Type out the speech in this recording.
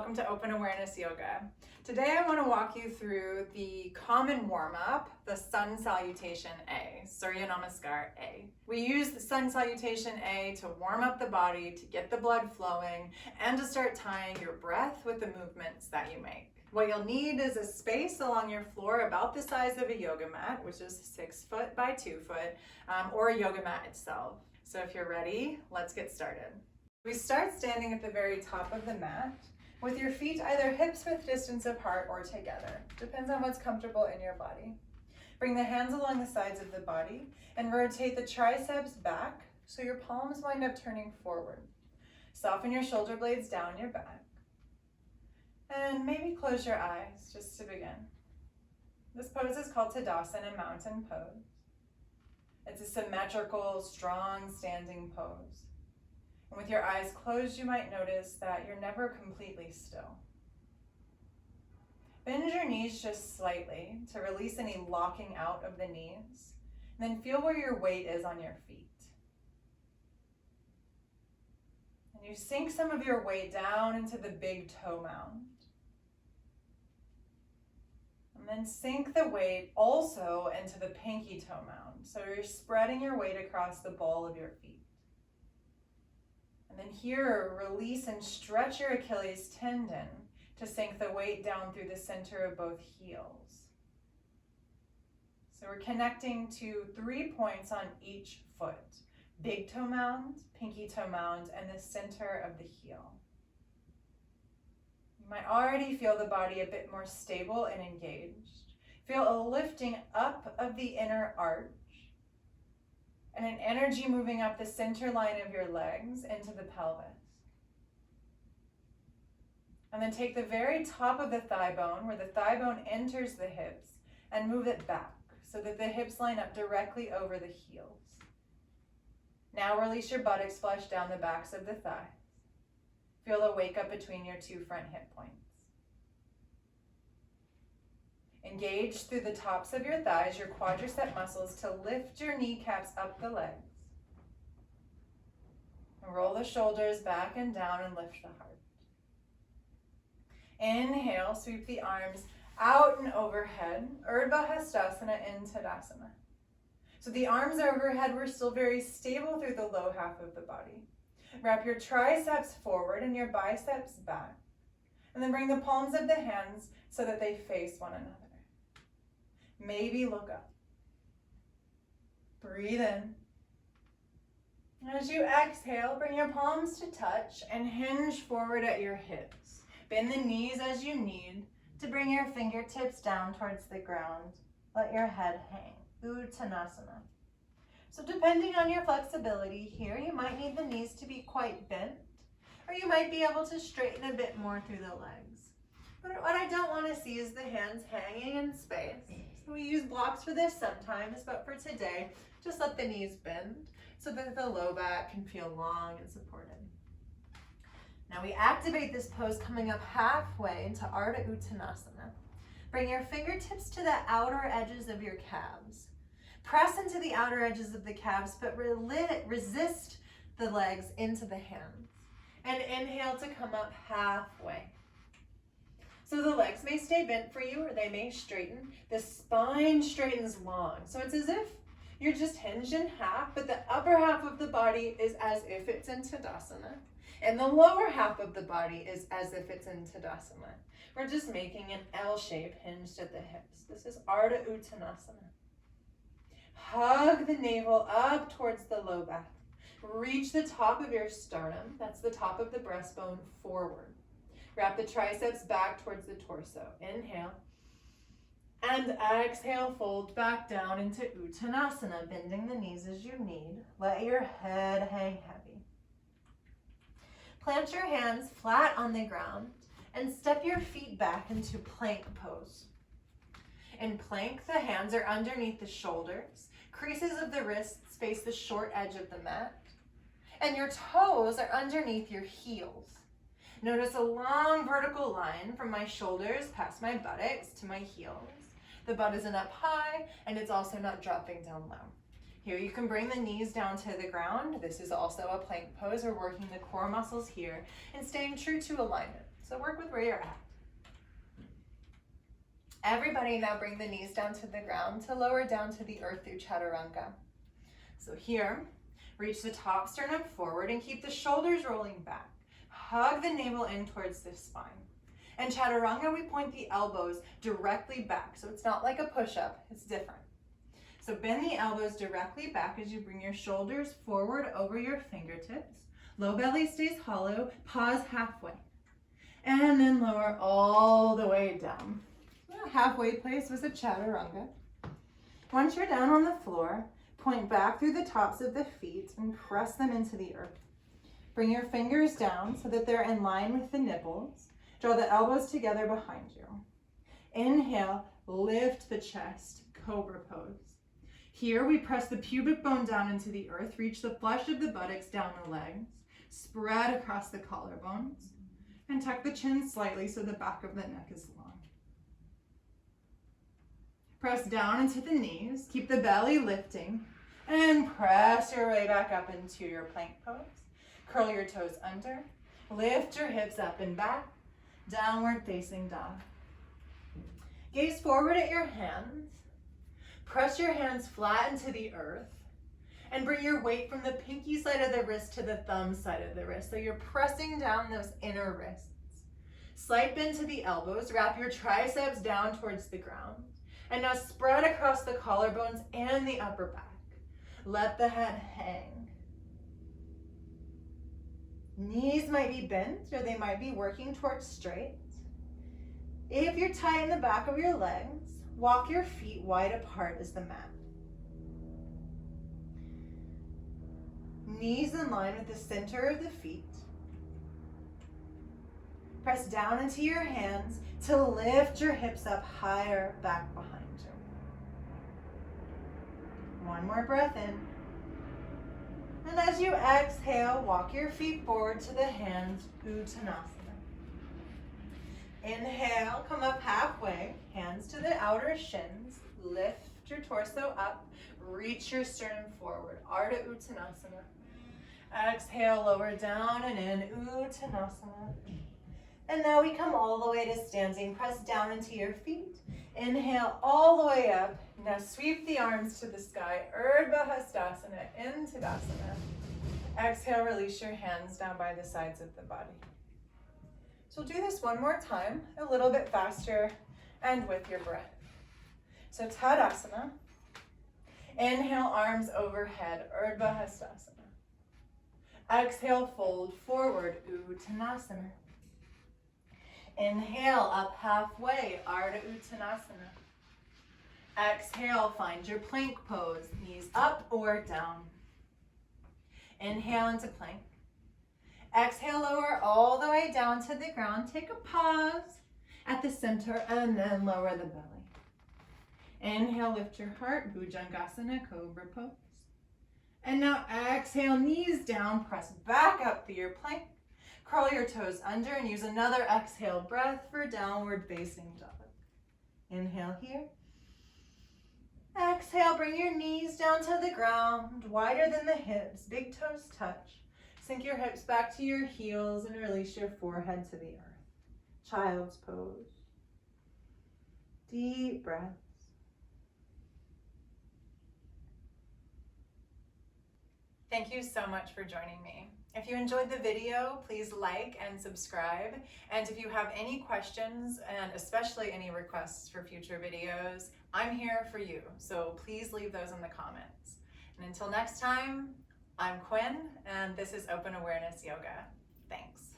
welcome to Open Awareness Yoga. Today I want to walk you through the common warm-up, the Sun Salutation A, Surya Namaskara A. We use the Sun Salutation A to warm up the body, to get the blood flowing, and to start tying your breath with the movements that you make. What you'll need is a space along your floor about the size of a yoga mat, which is 6 foot by 2 foot, or a yoga mat itself. So if you're ready, let's get started. We start standing at the very top of the mat with your feet either hips width distance apart or together. Depends on what's comfortable in your body. Bring the hands along the sides of the body and rotate the triceps back so your palms wind up turning forward. Soften your shoulder blades down your back. And maybe close your eyes just to begin. This pose is called Tadasana, mountain pose. It's a symmetrical, strong standing pose. And with your eyes closed, you might notice that you're never completely still. Bend your knees just slightly to release any locking out of the knees, and then feel where your weight is on your feet. And you sink some of your weight down into the big toe mound. And then sink the weight also into the pinky toe mound. So you're spreading your weight across the ball of your feet. And then here, release and stretch your Achilles tendon to sink the weight down through the center of both heels. So we're connecting to 3 points on each foot: big toe mound, pinky toe mound, and the center of the heel. You might already feel the body a bit more stable and engaged. Feel a lifting up of the inner arch and an energy moving up the center line of your legs into the pelvis. And then take the very top of the thigh bone, where the thigh bone enters the hips, and move it back so that the hips line up directly over the heels. Now release your buttocks flush down the backs of the thighs. Feel a wake up between your 2 front hip points. Engage through the tops of your thighs, your quadricep muscles, to lift your kneecaps up the legs. And roll the shoulders back and down and lift the heart. Inhale, sweep the arms out and overhead, Urdhva Hastasana in Tadasana. So the arms are overhead, we're still very stable through the low half of the body. Wrap your triceps forward and your biceps back. And then bring the palms of the hands so that they face one another. Maybe look up. Breathe in. As you exhale, bring your palms to touch and hinge forward at your hips. Bend the knees as you need to bring your fingertips down towards the ground. Let your head hang. Uttanasana. So depending on your flexibility here, you might need the knees to be quite bent, or you might be able to straighten a bit more through the legs. But what I don't want to see is the hands hanging in space. So we use blocks for this sometimes, but for today, just let the knees bend so that the low back can feel long and supported. Now we activate this pose coming up halfway into Ardha Uttanasana. Bring your fingertips to the outer edges of your calves. Press into the outer edges of the calves, but resist the legs into the hands. And inhale to come up halfway. So the legs may stay bent for you, or they may straighten. The spine straightens long. So it's as if you're just hinged in half, but the upper half of the body is as if it's in Tadasana. And the lower half of the body is as if it's in Tadasana. We're just making an L shape hinged at the hips. This is Ardha Uttanasana. Hug the navel up towards the low back. Reach the top of your sternum, that's the top of the breastbone, forward. Wrap the triceps back towards the torso. Inhale. And exhale, fold back down into Uttanasana, bending the knees as you need. Let your head hang heavy. Plant your hands flat on the ground and step your feet back into plank pose. In plank, the hands are underneath the shoulders. Creases of the wrists face the short edge of the mat. And your toes are underneath your heels. Notice a long vertical line from my shoulders past my buttocks to my heels. The butt isn't up high, and it's also not dropping down low. Here you can bring the knees down to the ground. This is also a plank pose. We're working the core muscles here and staying true to alignment. So work with where you're at. Everybody now bring the knees down to the ground to lower down to the earth through chaturanga. So here, reach the top sternum forward and keep the shoulders rolling back. Hug the navel in towards the spine. In chaturanga, we point the elbows directly back. So it's not like a push-up, it's different. So bend the elbows directly back as you bring your shoulders forward over your fingertips. Low belly stays hollow, pause halfway. And then lower all the way down. Halfway place was a chaturanga. Once you're down on the floor, point back through the tops of the feet and press them into the earth. Bring your fingers down so that they're in line with the nipples. Draw the elbows together behind you. Inhale, lift the chest, cobra pose. Here we press the pubic bone down into the earth, reach the flesh of the buttocks down the legs, spread across the collarbones, and tuck the chin slightly so the back of the neck is long. Press down into the knees, keep the belly lifting, and press your way back up into your plank pose. Curl your toes under, lift your hips up and back, downward facing dog. Gaze forward at your hands, press your hands flat into the earth, and bring your weight from the pinky side of the wrist to the thumb side of the wrist. So you're pressing down those inner wrists. Slight bend to the elbows, wrap your triceps down towards the ground. And now spread across the collarbones and the upper back. Let the head hang. Knees might be bent or they might be working towards straight. If you're tight in the back of your legs, walk your feet wide apart as the mat. Knees in line with the center of the feet. Press down into your hands to lift your hips up higher back behind you. One more breath in. And as you exhale, walk your feet forward to the hands, Uttanasana. Inhale, come up halfway, hands to the outer shins, lift your torso up, reach your sternum forward, Ardha Uttanasana. Exhale, lower down and in, Uttanasana. And now we come all the way to standing. Press down into your feet. Inhale all the way up. Now sweep the arms to the sky. Urdhva Hastasana, in Tadasana. Exhale, release your hands down by the sides of the body. So we'll do this one more time, a little bit faster and with your breath. So Tadasana. Inhale, arms overhead, Urdhva Hastasana. Exhale, fold forward, Uttanasana. Inhale, up halfway, Ardha Uttanasana. Exhale, find your plank pose, knees up or down. Inhale into plank. Exhale, lower all the way down to the ground. Take a pause at the center and then lower the belly. Inhale, lift your heart, Bhujangasana, cobra pose. And now exhale, knees down, press back up through your plank. Curl your toes under and use another exhale breath for downward facing dog. Inhale here. Exhale, bring your knees down to the ground, wider than the hips, big toes touch. Sink your hips back to your heels and release your forehead to the earth. Child's pose. Deep breaths. Thank you so much for joining me. If you enjoyed the video, please like and subscribe. And if you have any questions, and especially any requests for future videos, I'm here for you. So please leave those in the comments. And until next time, I'm Quinn, and this is Open Awareness Yoga. Thanks.